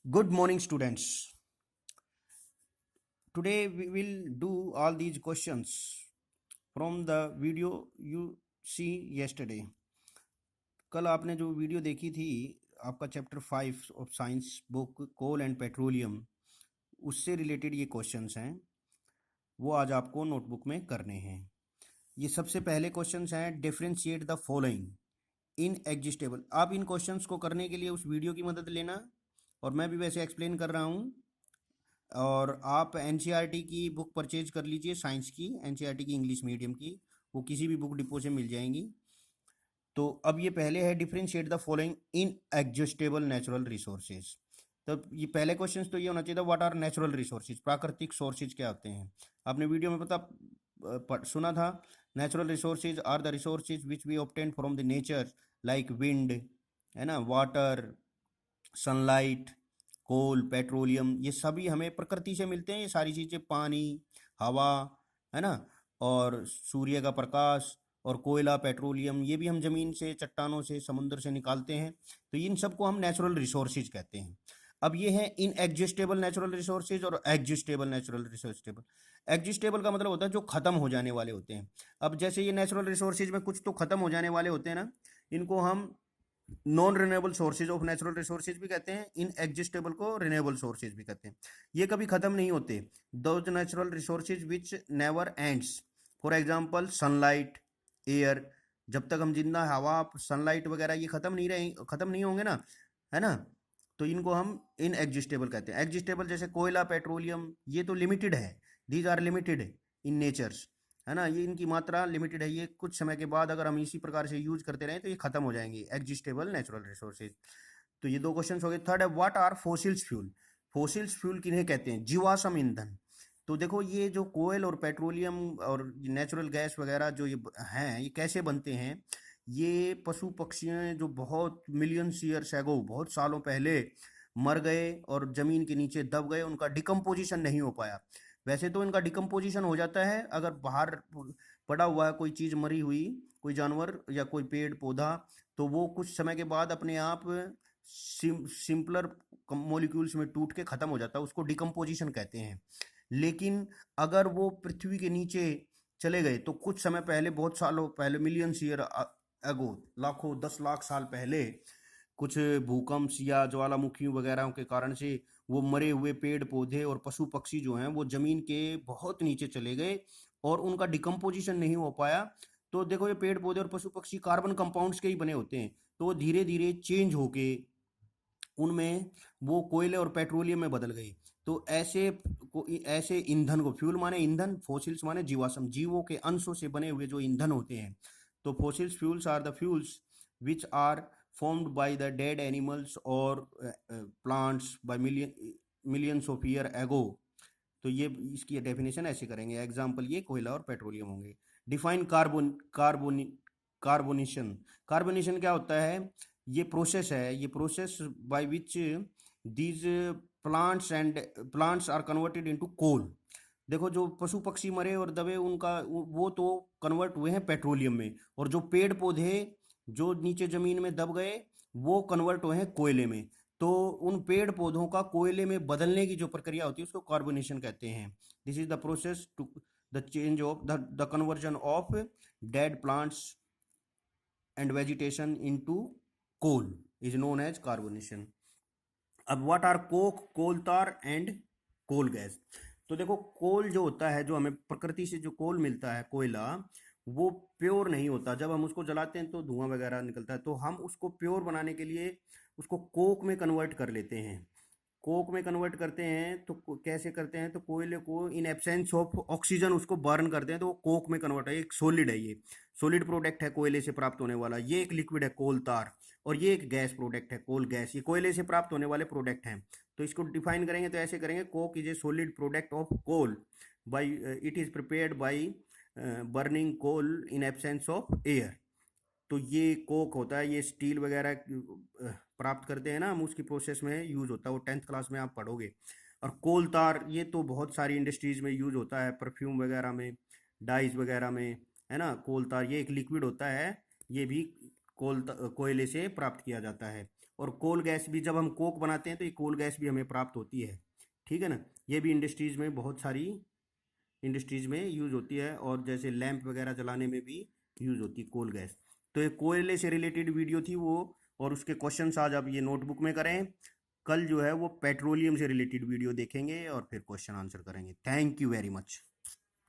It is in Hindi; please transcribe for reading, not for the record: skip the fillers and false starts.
Good morning, students. Today we will do all these questions from the video you see yesterday. कल आपने जो वीडियो देखी थी आपका chapter 5 of science book coal and petroleum, उससे रिलेटेड ये क्वेश्चंस हैं, वो आज आपको नोटबुक में करने हैं। ये सबसे पहले क्वेश्चंस हैं, डिफरेंशिएट द फॉलोइंग इन एग्जिस्टेबल। आप इन क्वेश्चंस को करने के लिए उस वीडियो की मदद लेना, और मैं भी वैसे एक्सप्लेन कर रहा हूँ। और आप एनसीईआरटी की बुक परचेज कर लीजिए, साइंस की एनसीईआरटी की इंग्लिश मीडियम की, वो किसी भी बुक डिपो से मिल जाएंगी। तो अब ये पहले है, differentiate the following in exhaustible natural resources. तो ये पहले क्वेश्चन तो ये होना चाहिए था, व्हाट आर नेचुरल रिसोर्सेज, प्राकृतिक सोर्सेज क्या होते हैं। आपने वीडियो में सुना था, natural resources are the resources which we obtain from the nature, like wind, है ना, वाटर, सनलाइट, कोल, पेट्रोलियम, ये सभी हमें प्रकृति से मिलते हैं। ये सारी चीज़ें, पानी, हवा, है ना, और सूर्य का प्रकाश, और कोयला, पेट्रोलियम, ये भी हम जमीन से, चट्टानों से, समुद्र से निकालते हैं। तो इन सबको हम नेचुरल रिसोर्सेज कहते हैं। अब ये है इन एग्जिस्टेबल नेचुरल रिसोर्सेज और एग्जिस्टेबल नेचुरल रिसोर्सेज। एग्जिस्टेबल का मतलब होता है जो खत्म हो जाने वाले होते हैं। अब जैसे ये नेचुरल रिसोर्सेज में कुछ तो खत्म हो जाने वाले होते हैं ना, इनको हम non renewable sources of natural resources भी कहते हैं, इन एग्जिस्टेबल को रिन्यूएबल सोर्सेज भी कहते हैं। ये कभी खत्म नहीं होते, those natural resources which never ends. For example sunlight, air, जब तक हम जिंदा, हवा, सनलाइट वगैरह ये खत्म नहीं होंगे ना, है ना, तो इनको हम इन एग्जिस्टेबल कहते हैं। एग्जिस्टेबल जैसे कोयला, पेट्रोलियम, ये तो लिमिटेड है, these are limited in natures, है ना, ये इनकी मात्रा लिमिटेड है, ये कुछ समय के बाद अगर हम इसी प्रकार से यूज करते रहें तो ये खत्म हो जाएंगे, एग्जिस्टेबल नेचुरल रिसोर्सेज। तो ये दो क्वेश्चन हो गए। थर्ड है, what are fossils fuel. Fossils fuel किन्हें कहते हैं? जीवाश्म ईंधन। तो देखो, ये जो कोयल और पेट्रोलियम और नेचुरल गैस वगैरह जो ये हैं, ये कैसे बनते हैं? ये पशु पक्षी जो बहुत मिलियंस ईयर्स एगो, बहुत सालों पहले मर गए और जमीन के नीचे दब गए, उनका डिकम्पोजिशन नहीं हो पाया। वैसे तो इनका डिकम्पोजिशन हो जाता है अगर बाहर पड़ा हुआ है कोई चीज़ मरी हुई, कोई जानवर या कोई पेड़ पौधा, तो वो कुछ समय के बाद अपने आप सिंपलर मॉलिक्यूल्स में टूट के ख़त्म हो जाता है, उसको डिकम्पोजिशन कहते हैं। लेकिन अगर वो पृथ्वी के नीचे चले गए तो कुछ समय पहले, बहुत सालों पहले, मिलियंस ईयर अगो, लाखों 10 लाख साल पहले, कुछ भूकंप या ज्वालामुखी वगैरह के कारण से वो मरे हुए पेड़ पौधे और पशु पक्षी जो हैं वो जमीन के बहुत नीचे चले गए और उनका डिकम्पोजिशन नहीं हो पाया। तो देखो, ये पेड़ पौधे और पशु पक्षी कार्बन कंपाउंड्स के ही बने होते हैं, तो वो धीरे धीरे चेंज होके उनमें वो कोयले और पेट्रोलियम में बदल गए। तो ऐसे ईंधन को, फ्यूल माने ईंधन, फोसिल्स माने जीवाश्म, जीवों के अंशों से बने हुए जो ईंधन होते हैं। तो fossils fuels are the fuels which are formed by the dead animals or plants by millions of year ago। तो ये इसकी डेफिनेशन ऐसे करेंगे, एग्जांपल ये कोयला और पेट्रोलियम होंगे। Define carbonation. कार्बोनेशन क्या होता है? ये प्रोसेस है, ये process by which these plants are converted into coal. देखो, जो पशु पक्षी मरे और दबे, उनका वो तो कन्वर्ट हुए हैं पेट्रोलियम में, और जो पेड़ पौधे जो नीचे जमीन में दब गए वो कन्वर्ट हुए हैं कोयले में। तो उन पेड़ पौधों का कोयले में बदलने की जो प्रक्रिया होती है उसको कार्बोनेशन कहते हैं। This is the process to the change of the conversion of dead plants and vegetation into coal is known as carbonation. अब what are coke, coal tar and coal gas. तो देखो, कोल जो होता है, जो हमें प्रकृति से जो कोल मिलता है, कोयला, वो प्योर नहीं होता। जब हम उसको जलाते हैं तो धुआं वगैरह निकलता है, तो हम उसको प्योर बनाने के लिए उसको कोक में कन्वर्ट कर लेते हैं। कोक में कन्वर्ट करते हैं तो कैसे करते हैं? तो कोयले को इन एब्सेंस ऑफ ऑक्सीजन उसको बर्न करते हैं, तो वो कोक में कन्वर्ट है। एक सॉलिड है, ये सॉलिड प्रोडक्ट है कोयले से प्राप्त होने वाला। ये एक लिक्विड है कोल तार, और ये एक गैस प्रोडक्ट है कोल गैस। ये कोयले से प्राप्त होने वाले प्रोडक्ट हैं। तो इसको डिफाइन करेंगे तो ऐसे करेंगे, coke is a solid product of coal by, it is prepared by burning coal in absence of air. तो ये कोक होता है, ये स्टील वगैरह प्राप्त करते हैं ना हम, उसकी प्रोसेस में यूज होता है, वो 10th क्लास में आप पढ़ोगे। और कोल तार, ये तो बहुत सारी इंडस्ट्रीज में यूज होता है, परफ्यूम वगैरह में, डाइज वगैरह में, है ना। कोल तार ये एक लिक्विड होता है, ये भी कोयले से प्राप्त किया जाता है। और कोल गैस भी, जब हम कोक बनाते हैं तो ये कोल गैस भी हमें प्राप्त होती है, ठीक है ना। ये भी इंडस्ट्रीज़ में, बहुत सारी इंडस्ट्रीज़ में यूज़ होती है, और जैसे लैंप वगैरह जलाने में भी यूज़ होती है कोल गैस। तो ये कोयले से रिलेटेड वीडियो थी वो, और उसके क्वेश्चंस आज आप ये नोटबुक में करें। कल जो है वो पेट्रोलियम से रिलेटेड वीडियो देखेंगे और फिर क्वेश्चन आंसर करेंगे। Thank you very much.